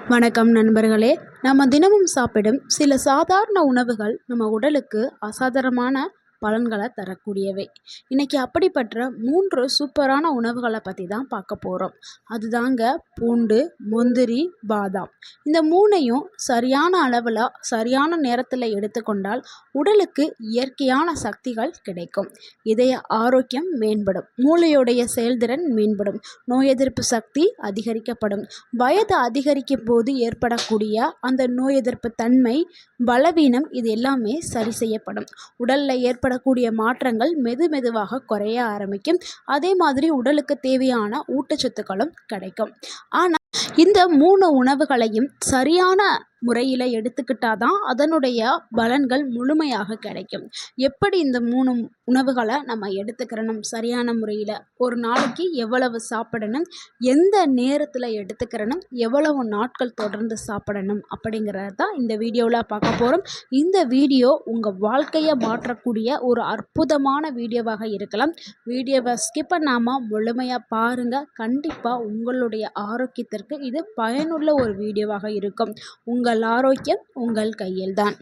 வணக்கம் நண்பர்களே. நம்ம தினமும் சாப்பிடும் சில சாதாரண உணவுகள் நம்ம உடலுக்கு அசாதாரணமான பலன்களை தரக்கூடியவை. இன்னைக்கு அப்படிப்பட்ட 3 சூப்பரான உணவுகளை பற்றி தான் பார்க்க போகிறோம். அதுதாங்க பூண்டு, முந்திரி, பாதாம். இந்த மூணையும் சரியான அளவில் சரியான நேரத்தில் எடுத்துக்கொண்டால் உடலுக்கு இயற்கையான சக்திகள் கிடைக்கும். இதய ஆரோக்கியம் மேம்படும், மூளையுடைய செயல்திறன் மேம்படும், நோய் எதிர்ப்பு சக்தி அதிகரிக்கப்படும். வயது அதிகரிக்கும் போது ஏற்படக்கூடிய அந்த நோய் எதிர்ப்பு தன்மை, பலவீனம் இது எல்லாமே சரி செய்யப்படும். உடலில் ஏற்படக்கூடிய மாற்றங்கள் மெதுவாக குறைய ஆரம்பிக்கும். அதே மாதிரி உடலுக்கு தேவையான ஊட்டச்சத்துக்களும் கிடைக்கும். ஆனால் இந்த 3 உணவுகளையும் சரியான முறையில் எடுத்துக்கிட்டால் தான் அதனுடைய பலன்கள் முழுமையாக கிடைக்கும். எப்படி இந்த 3 உணவுகளை நம்ம எடுத்துக்கிறணும் சரியான முறையில், ஒரு நாளைக்கு எவ்வளவு சாப்பிடணும், எந்த நேரத்தில் எடுத்துக்கிறணும், எவ்வளவு நாட்கள் தொடர்ந்து சாப்பிடணும் அப்படிங்கிறது தான் இந்த வீடியோவில் பார்க்க போகிறோம். இந்த வீடியோ உங்கள் வாழ்க்கையை மாற்றக்கூடிய ஒரு அற்புதமான வீடியோவாக இருக்கலாம். வீடியோவை ஸ்கிப் பண்ணாமல் முழுமையாக பாருங்கள். கண்டிப்பாக உங்களுடைய ஆரோக்கியத்திற்கு இது பயனுள்ள ஒரு வீடியோவாக இருக்கும். உங்கள் ஆரோக்கியம் உங்கள் கையில்தான்.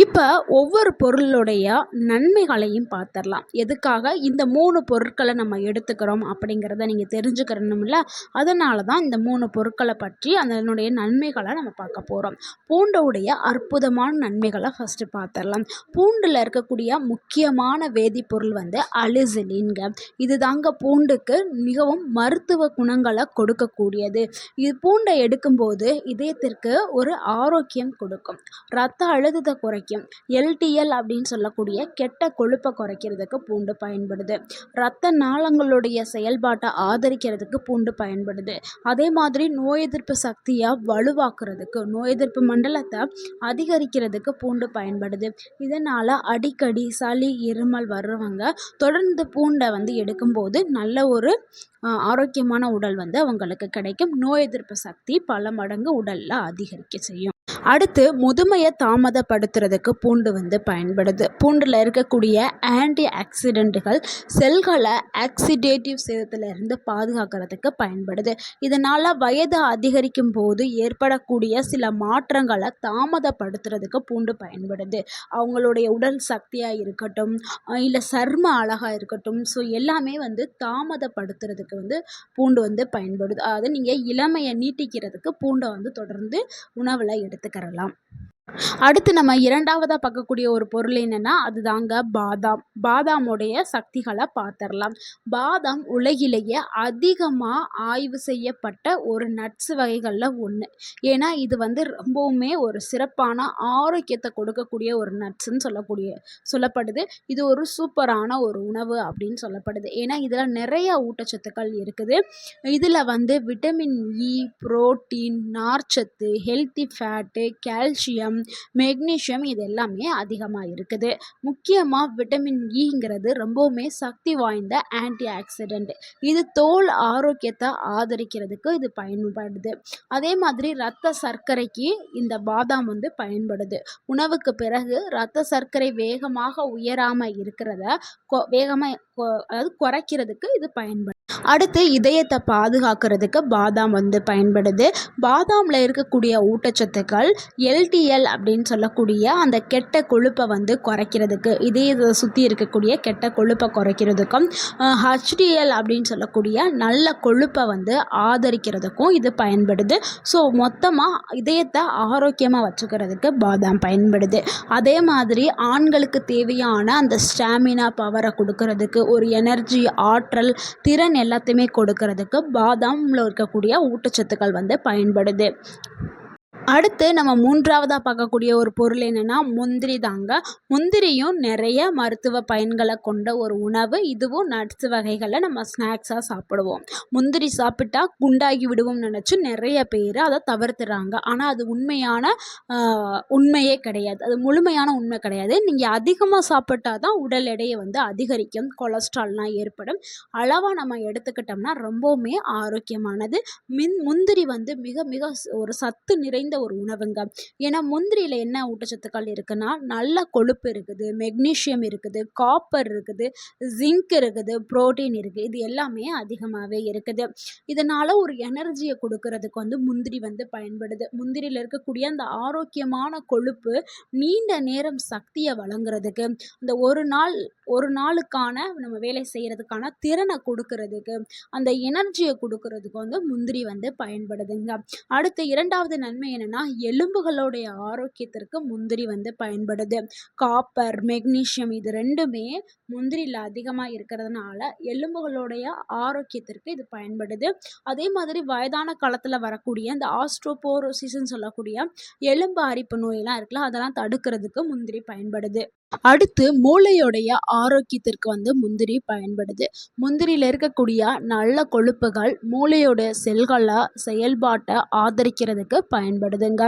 இப்போ ஒவ்வொரு பொருளுடைய நன்மைகளையும் பார்த்துடலாம். எதுக்காக இந்த 3 பொருட்களை நம்ம எடுத்துக்கிறோம் அப்படிங்கிறத நீங்கள் தெரிஞ்சுக்கிறணும்ல. அதனால தான் இந்த 3 பொருட்களை பற்றி அதனுடைய நன்மைகளை நம்ம பார்க்க போகிறோம். பூண்டோடைய அற்புதமான நன்மைகளை ஃபஸ்ட்டு பார்த்துடலாம். பூண்டில் இருக்கக்கூடிய முக்கியமான வேதிப்பொருள் அலிசிலின்ங்க. இது தாங்க பூண்டுக்கு மிகவும் மருத்துவ குணங்களை கொடுக்கக்கூடியது. இது பூண்டை எடுக்கும்போது இதயத்திற்கு ஒரு ஆரோக்கியம் கொடுக்கும், இரத்த அழுத்தத்தை குறைக்கும், LDL அப்படின்னு சொல்லக்கூடிய கெட்ட கொழுப்பை குறைக்கிறதுக்கு பூண்டு பயன்படுது, இரத்த நாளங்களுடைய செயல்பாட்டை ஆதரிக்கிறதுக்கு பூண்டு பயன்படுது. அதே மாதிரி நோய் எதிர்ப்பு சக்தியை வலுவாக்குறதுக்கு, நோய் எதிர்ப்பு மண்டலத்தை அதிகரிக்கிறதுக்கு பூண்டு பயன்படுது. இதனால் அடிக்கடி சளி இருமல் வர்றவங்க தொடர்ந்து பூண்டை எடுக்கும்போது நல்ல ஒரு ஆரோக்கியமான உடல் அவங்களுக்கு கிடைக்கும். நோய் எதிர்ப்பு சக்தி பல மடங்கு உடலில் அதிகரிக்க செய்யும். அடுத்து முதுமையை தாமதப்படுத்துறதுக்கு பூண்டு பயன்படுது. பூண்டில் இருக்கக்கூடிய ஆன்டி ஆக்சிடென்ட்டுகள் செல்களை ஆக்சிடேட்டிவ் சேதத்திலிருந்து பாதுகாக்கிறதுக்கு பயன்படுது. இதனால் வயது அதிகரிக்கும் போது ஏற்படக்கூடிய சில மாற்றங்களை தாமதப்படுத்துறதுக்கு பூண்டு பயன்படுது. அவங்களுடைய உடல் சக்தியாக இருக்கட்டும், இல்லை சர்ம அழகாக இருக்கட்டும், ஸோ எல்லாமே தாமதப்படுத்துறதுக்கு பூண்டு பயன்படுது. அதாவது நீங்கள் இளமையை நீட்டிக்கிறதுக்கு பூண்டை தொடர்ந்து உணவில் எடுத்துக்கிறலாம். அடுத்து நம்ம இரண்டாவதாக பார்க்கக்கூடிய ஒரு பொருள் என்னென்னா அதுதாங்க பாதாம். பாதாமுடைய சக்திகளை பார்த்துடலாம். பாதாம் உலகிலேயே அதிகமாக ஆய்வு செய்யப்பட்ட ஒரு நட்ஸ் வகைகளில் ஒன்று. ஏன்னா இது ரொம்பவுமே ஒரு சிறப்பான ஆரோக்கியத்தை கொடுக்கக்கூடிய ஒரு நட்ஸ்ன்னு சொல்லப்படுது. இது ஒரு சூப்பரான ஒரு உணவு அப்படின்னு சொல்லப்படுது. ஏன்னா இதில் நிறைய ஊட்டச்சத்துக்கள் இருக்குது. இதில் விட்டமின் இ, புரோட்டீன், நார்ச்சத்து, ஹெல்த்தி ஃபேட்டு, கால்சியம், மெக்னீஷியம் இது எல்லாமே அதிகமாக இருக்குது. முக்கியமாக விட்டமின் இங்கிறது ரொம்பவுமே சக்தி வாய்ந்த ஆன்டி ஆக்சிடென்ட். இது தோல் ஆரோக்கியத்தை ஆதரிக்கிறதுக்கு இது பயன்படுது. அதே மாதிரி இரத்த சர்க்கரைக்கு இந்த பாதாம் பயன்படுது. உணவுக்கு பிறகு இரத்த சர்க்கரை வேகமாக உயராமல் இருக்கிறத அதாவது குறைக்கிறதுக்கு இது பயன்படுது. அடுத்து இதயத்தை பாதுகாக்கிறதுக்கு பாதாம் பயன்படுது. பாதாமில் இருக்கக்கூடிய ஊட்டச்சத்துக்கள் LDL அப்படின்னு சொல்லக்கூடிய அந்த கெட்ட கொழுப்பை குறைக்கிறதுக்கு, இதயத்தை சுற்றி இருக்கக்கூடிய கெட்ட கொழுப்பை குறைக்கிறதுக்கும், HDL அப்படின்னு சொல்லக்கூடிய நல்ல கொழுப்பை ஆதரிக்கிறதுக்கும் இது பயன்படுது. ஸோ மொத்தமாக இதயத்தை ஆரோக்கியமாக வச்சுக்கிறதுக்கு பாதாம் பயன்படுது. அதே மாதிரி ஆண்களுக்கு தேவையான அந்த ஸ்டாமினா பவரை கொடுக்கறதுக்கு, ஒரு எனர்ஜி, ஆற்றல், திறன் எல்லாத்தையுமே கொடுக்கறதுக்கு பாதாமில் இருக்கக்கூடிய ஊட்டச்சத்துக்கள் பயன்படுது. அடுத்து நம்ம மூன்றாவதாக பார்க்கக்கூடிய ஒரு பொருள் என்னென்னா முந்திரி தாங்க. முந்திரியும் நிறைய மருத்துவ பயன்களை கொண்ட ஒரு உணவு. இதுவும் நட்ஸ் வகைகளை நம்ம ஸ்நாக்ஸாக சாப்பிடுவோம். முந்திரி சாப்பிட்டா குண்டாகி விடுவோம்னு நினச்சி நிறைய பேர் அதை தவிர்த்துறாங்க. ஆனால் அது உண்மையே கிடையாது. அது முழுமையான உண்மை கிடையாது. நீங்கள் அதிகமாக சாப்பிட்டா தான் உடல் எடையை அதிகரிக்கும், கொலஸ்ட்ரால்லாம் ஏற்படும். அளவாக நம்ம எடுத்துக்கிட்டோம்னா ரொம்பவுமே ஆரோக்கியமானது. முந்திரி மிக மிக ஒரு சத்து நிறைந்த ஒரு உணவுங்க. ஏன்னா முந்திரியில் என்ன ஊட்டச்சத்துக்கள் இருக்குன்னா, நல்ல கொழுப்பு இருக்குது, மெக்னீசியம் இருக்குது, காப்பர் இருக்குது, ஜிங்க் இருக்குது, புரோட்டீன் இருக்குது. இது எல்லாமே அதிகமாகவே இருக்குது. இதனால் ஒரு எனர்ஜியை கொடுக்கறதுக்கு முந்திரி பயன்படுது. முந்திரியில் இருக்கக்கூடிய அந்த ஆரோக்கியமான கொழுப்பு நீண்ட நேரம் சக்தியை வழங்குறதுக்கு, அந்த ஒரு நாளுக்கான நம்ம வேலை செய்கிறதுக்கான திறனை கொடுக்கறதுக்கு, அந்த எனர்ஜியை கொடுக்கறதுக்கு முந்திரி பயன்படுதுங்க. அடுத்து இரண்டாவது நன்மை என்னென்னா, எலும்புகளுடைய ஆரோக்கியத்திற்கு முந்திரி பயன்படுது. காப்பர், மெக்னீசியம் இது ரெண்டுமே முந்திரியில் அதிகமாக இருக்கிறதுனால எலும்புகளுடைய ஆரோக்கியத்திற்கு இது பயன்படுது. அதே மாதிரி வயதான காலத்தில் வரக்கூடிய இந்த ஆஸ்ட்ரோபோரோசிஸ்ன்னு சொல்லக்கூடிய எலும்பு அரிப்பு நோயெல்லாம் இருக்குல்ல, அதெல்லாம் தடுக்கிறதுக்கு முந்திரி பயன்படுது. அடுத்து மூளையோடைய ஆரோக்கியத்திற்கு முந்திரி பயன்படுது. முந்திரியில் இருக்கக்கூடிய நல்ல கொழுப்புகள் மூளையோட செல்களை செயல்பாட்டை ஆதரிக்கிறதுக்கு பயன்படுதுங்க.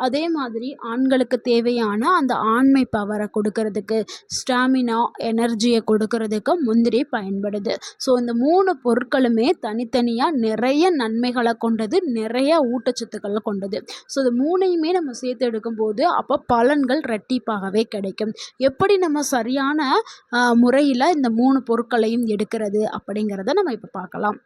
அதே மாதிரி ஆண்களுக்கு தேவையான அந்த ஆண்மை பவரை கொடுக்கறதுக்கு, ஸ்டாமினா எனர்ஜியை கொடுக்கறதுக்கு முந்திரி பயன்படுது. ஸோ இந்த 3 பொருட்களுமே தனித்தனியாக நிறைய நன்மைகளை கொண்டது, நிறைய ஊட்டச்சத்துக்களை கொண்டது. ஸோ இது 3யுமே நம்ம சேர்த்து எடுக்கும்போது அப்போ பலன்கள் ரெட்டிப்பாகவே கிடைக்கும். எப்படி நம்ம சரியான முறையில் இந்த 3 பொருட்களையும் எடுக்கிறது அப்படிங்கிறத நம்ம இப்போ பார்க்கலாம்.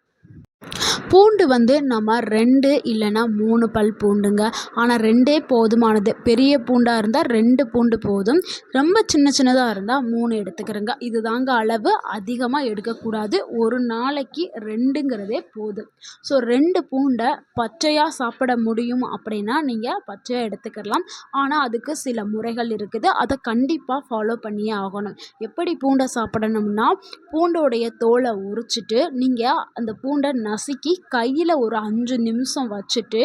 பூண்டு நம்ம 2 இல்லைன்னா 3 பல் பூண்டுங்க. ஆனால் 2 போதுமானது. பெரிய பூண்டாக இருந்தால் 2 பூண்டு போதும். ரொம்ப சின்னதாக இருந்தால் 3 எடுத்துக்கிறேங்க. இது தாங்க அளவு. அதிகமாக எடுக்கக்கூடாது. ஒரு நாளைக்கு 2ங்கிறதே போதும். ஸோ 2 பூண்டை பச்சையாக சாப்பிட முடியும் அப்படின்னா நீங்கள் பச்சையாக எடுத்துக்கலாம். ஆனால் அதுக்கு சில முறைகள் இருக்குது. அதை கண்டிப்பாக ஃபாலோ பண்ணியே ஆகணும். எப்படி பூண்டை சாப்பிடணும்னா, பூண்டோடைய தோலை உரிச்சிட்டு நீங்கள் அந்த பூண்டை நசுக்கி கையில் ஒரு 5 நிமிஷம் வச்சுட்டு,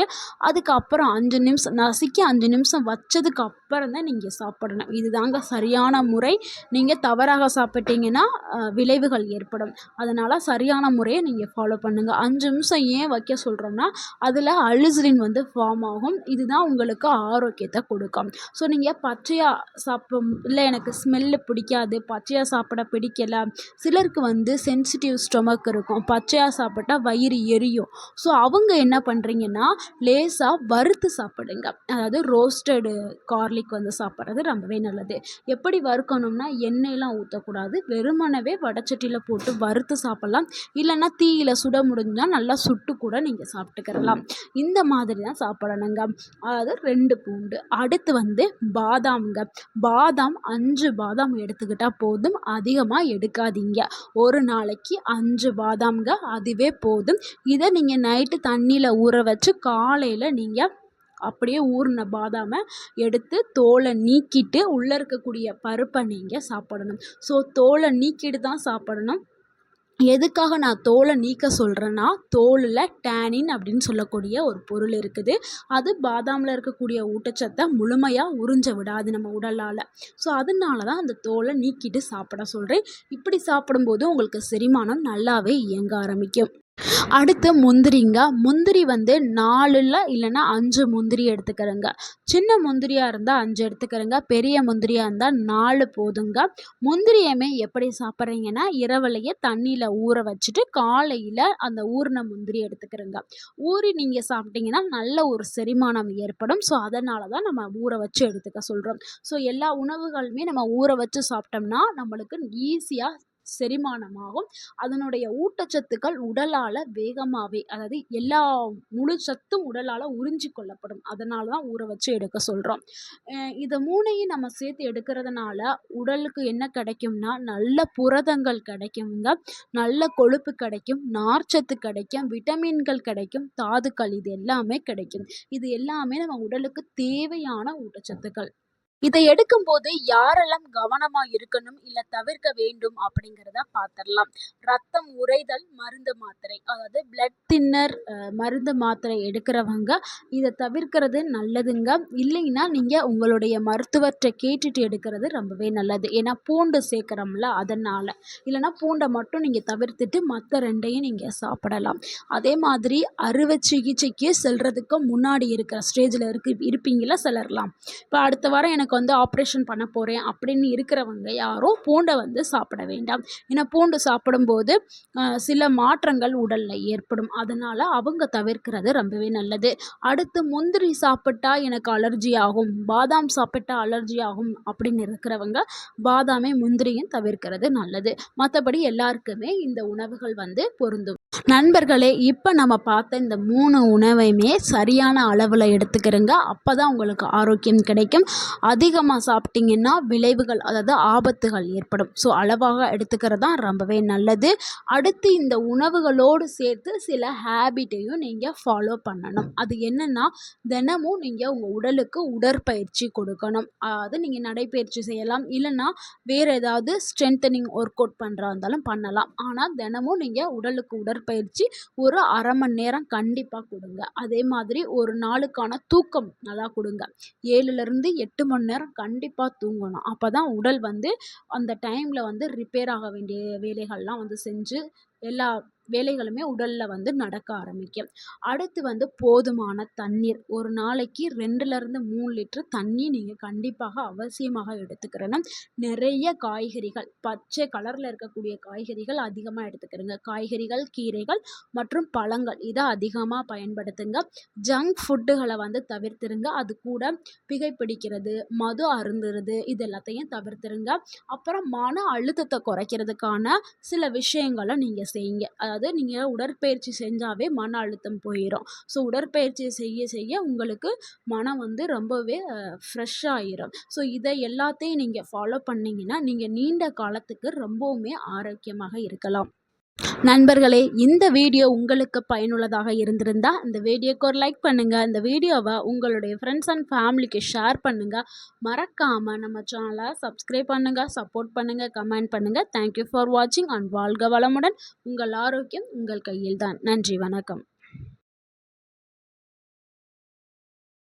அதுக்கப்புறம் 5 நிமிஷம் நசுக்கி 5 நிமிஷம் வச்சதுக்கு அப்புறம் தான் நீங்கள் சாப்பிடணும். இது தாங்க சரியான முறை. நீங்கள் தவறாக சாப்பிட்டீங்கன்னா விளைவுகள் ஏற்படும். அதனால் சரியான முறையை நீங்கள் ஃபாலோ பண்ணுங்கள். 5 நிமிஷம் ஏன் வைக்க சொல்கிறோம்னா, அதில் அலிசிலின் ஃபார்ம் ஆகும். இதுதான் உங்களுக்கு ஆரோக்கியத்தை கொடுக்கும். ஸோ நீங்கள் பச்சையாக இல்லை எனக்கு ஸ்மெல்லு பிடிக்காது, பச்சையாக சாப்பிட பிடிக்கலை, சிலருக்கு சென்சிட்டிவ் ஸ்டொமக் இருக்கும், பச்சையாக சாப்பிட்டா வயிறு எரியும். ஸோ அவங்க என்ன பண்ணுறீங்கன்னா, லேசாக வறுத்து சாப்பிடுங்க. அதாவது ரோஸ்டடு கார்லிக் சாப்பிட்றது ரொம்பவே நல்லது. எப்படி வறுக்கணும்னா, எண்ணெயெலாம் ஊற்றக்கூடாது. வெறுமனவே வடச்சட்டியில் போட்டு வறுத்து சாப்பிட்லாம். இல்லைன்னா தீயில் சுட முடிஞ்சால் நல்லா சுட்டு கூட நீங்கள் சாப்பிட்டுக்கிறலாம். இந்த மாதிரி தான் சாப்பிடணுங்க. அதாவது 2 பூண்டு. அடுத்து பாதாம்ங்க. பாதாம் 5 பாதாம் எடுத்துக்கிட்டால் போதும். அதிகமாக எடுக்காதீங்க. ஒரு நாளைக்கு 5 பாதாம்ங்க, அதுவே போதும். இதை நீங்கள் நைட்டு தண்ணியில் ஊற வச்சு காலையில் நீங்கள் அப்படியே ஊறின பாதாமை எடுத்து தோலை நீக்கிட்டு உள்ளே இருக்கக்கூடிய பருப்பை நீங்கள் சாப்பிடணும். ஸோ தோலை நீக்கிட்டு தான் சாப்பிடணும். எதுக்காக நான் தோலை நீக்க சொல்கிறேன்னா, தோலில் டேனின் அப்படின்னு சொல்லக்கூடிய ஒரு பொருள் இருக்குது. அது பாதாமில் இருக்கக்கூடிய ஊட்டச்சத்தை முழுமையாக உறிஞ்ச விடாது நம்ம உடலால். ஸோ அதனால தான் அந்த தோலை நீக்கிட்டு சாப்பிட சொல்கிறேன். இப்படி சாப்பிடும்போது உங்களுக்கு செரிமானம் நல்லாவே இயங்க ஆரம்பிக்கும். அடுத்து முந்திரிங்க. முந்திரி 4 இல்லைன்னா 5 முந்திரி எடுத்துக்கிறேங்க. சின்ன முந்திரியாக இருந்தால் 5 எடுத்துக்கிறேங்க. பெரிய முந்திரியாக இருந்தால் 4 போதுங்க. முந்திரியமே எப்படி சாப்பிட்றீங்கன்னா, இரவுலையே தண்ணியில் ஊற வச்சுட்டு காலையில் அந்த ஊறின முந்திரி எடுத்துக்கிறேங்க. ஊறி நீங்கள் சாப்பிட்டீங்கன்னா நல்ல ஒரு செரிமானம் ஏற்படும். ஸோ அதனால தான் நம்ம ஊற வச்சு எடுத்துக்க சொல்கிறோம். ஸோ எல்லா உணவுகளுமே நம்ம ஊற வச்சு சாப்பிட்டோம்னா நம்மளுக்கு ஈஸியாக செரிமானமாகும். அதனுடைய ஊட்டச்சத்துக்கள் உடலால் வேகமாகவே, அதாவது எல்லா முழு சத்தும் உடலால் உறிஞ்சி கொள்ளப்படும். அதனால தான் ஊற வச்சு எடுக்க சொல்கிறோம். இதை 3யும் நம்ம சேர்த்து எடுக்கிறதுனால உடலுக்கு என்ன கிடைக்கும்னா, நல்ல புரதங்கள் கிடைக்குங்க, நல்ல கொழுப்பு கிடைக்கும், நார்ச்சத்து கிடைக்கும், விட்டமின்கள் கிடைக்கும், தாதுக்கள் இது எல்லாமே கிடைக்கும். இது எல்லாமே நம்ம உடலுக்கு தேவையான ஊட்டச்சத்துக்கள். இதை எடுக்கும்போது யாரெல்லாம் கவனமாக இருக்கணும் இல்லை தவிர்க்க வேண்டும் அப்படிங்கிறத பார்த்துடலாம். ரத்தம் உறைதல் மருந்து மாத்திரை, அதாவது பிளட் தின்னர் மருந்து மாத்திரை எடுக்கிறவங்க இதை தவிர்க்கிறது நல்லதுங்க. இல்லைன்னா நீங்கள் உங்களுடைய மருத்துவர்கிட்ட கேட்டுட்டு எடுக்கிறது ரொம்பவே நல்லது. ஏன்னா பூண்டு சேர்க்குறோம்ல, அதனால். இல்லைன்னா பூண்டை மட்டும் நீங்கள் தவிர்த்துட்டு மற்ற 2யும் நீங்கள் சாப்பிடலாம். அதே மாதிரி அறுவை சிகிச்சைக்கு செல்றதுக்கு முன்னாடி இருக்கிற ஸ்டேஜில் இருப்பீங்களா சிலர்லாம். இப்போ அடுத்த வாரம் எனக்கு எனக்கு வந்து ஆப்ரேஷன் பண்ண போகிறேன் அப்படின்னு இருக்கிறவங்க யாரும் பூண்டை வந்து சாப்பிட வேண்டாம். ஏன்னா பூண்டு சாப்பிடும்போது சில மாற்றங்கள் உடலில் ஏற்படும். அதனால் அவங்க தவிர்க்கிறது ரொம்பவே நல்லது. அடுத்து முந்திரி சாப்பிட்டா எனக்கு அலர்ஜி ஆகும், பாதாம் சாப்பிட்டா அலர்ஜி ஆகும் அப்படின்னு இருக்கிறவங்க பாதாமே முந்திரியும் தவிர்க்கிறது நல்லது. மற்றபடி எல்லாருக்குமே இந்த உணவுகள் வந்து பொருந்தும். நண்பர்களே, இப்போ நம்ம பார்த்த இந்த 3 உணவையுமே சரியான அளவில் எடுத்துக்கிறங்க. அப்போ தான் உங்களுக்கு ஆரோக்கியம் கிடைக்கும். அதிகமாக சாப்பிட்டிங்கன்னா விளைவுகள், அதாவது ஆபத்துகள் ஏற்படும். ஸோ அளவாக எடுத்துக்கிறது தான் ரொம்பவே நல்லது. அடுத்து இந்த உணவுகளோடு சேர்த்து சில ஹேபிட்டையும் நீங்கள் ஃபாலோ பண்ணணும். அது என்னென்னா, தினமும் நீங்கள் உங்கள் உடலுக்கு உடற்பயிற்சி கொடுக்கணும். அதாவது நீங்கள் நடைப்பயிற்சி செய்யலாம், இல்லைன்னா வேறு ஏதாவது ஸ்ட்ரென்தனிங் ஒர்க் அவுட் பண்ணுறா இருந்தாலும் பண்ணலாம். ஆனால் தினமும் நீங்கள் உடலுக்கு உடற்பயிற்சி ஒரு 1/2 மணி நேரம் கண்டிப்பாக கொடுங்க. அதே மாதிரி ஒரு நாளுக்கான தூக்கம் நல்லா கொடுங்க. 7லேருந்து 8 மணி நேரம் கண்டிப்பாக தூங்கணும். அப்போ தான் உடல் வந்து அந்த டைமில் வந்து ரிப்பேர் ஆக வேண்டிய வேலைகள்லாம் வந்து செஞ்சு எல்லா வேலைகளுமே உடலில் வந்து நடக்க ஆரம்பிக்கும். அடுத்து வந்து போதுமான தண்ணீர். ஒரு நாளைக்கு 2லேருந்து 3 லிட்டர் தண்ணி நீங்கள் கண்டிப்பாக அவசியமாக எடுத்துக்கிறணும். நிறைய காய்கறிகள், பச்சை கலரில் இருக்கக்கூடிய காய்கறிகள் அதிகமாக எடுத்துக்கிறங்க. காய்கறிகள், கீரைகள் மற்றும் பழங்கள் இதை அதிகமாக பயன்படுத்துங்க. ஜங்க் ஃபுட்டுகளை வந்து தவிர்த்துருங்க. அது கூட புகைப்பிடிக்கிறது, மது அருந்துறது இது எல்லாத்தையும் தவிர்த்துருங்க. அப்புறம் மன அழுத்தத்தை குறைக்கிறதுக்கான சில விஷயங்களை நீங்கள் செய்யுங்க. அதாவது நீங்கள் உடற்பயிற்சி செஞ்சாவே மன அழுத்தம் போயிடும். ஸோ உடற்பயிற்சி செய்ய செய்ய உங்களுக்கு மனம் வந்து ரொம்பவே ஃப்ரெஷ் ஆயிரும். ஸோ இதை எல்லாத்தையும் நீங்கள் ஃபாலோ பண்ணிங்கன்னா நீங்கள் நீண்ட காலத்துக்கு ரொம்பவுமே ஆரோக்கியமாக இருக்கலாம். நண்பர்களே, இந்த வீடியோ உங்களுக்கு பயனுள்ளதாக இருந்திருந்தா இந்த வீடியோக்கு ஒரு லைக் பண்ணுங்கள். இந்த வீடியோவை உங்களுடைய ஃப்ரெண்ட்ஸ் அண்ட் ஃபேமிலிக்கு ஷேர் பண்ணுங்கள். மறக்காமல் நம்ம சேனலை சப்ஸ்கிரைப் பண்ணுங்கள், சப்போர்ட் பண்ணுங்கள், கமெண்ட் பண்ணுங்கள். தேங்க்யூ ஃபார் வாட்சிங் அண்ட் வாழ்க வளமுடன். உங்கள் ஆரோக்கியம் உங்கள் கையில் தான். நன்றி, வணக்கம்.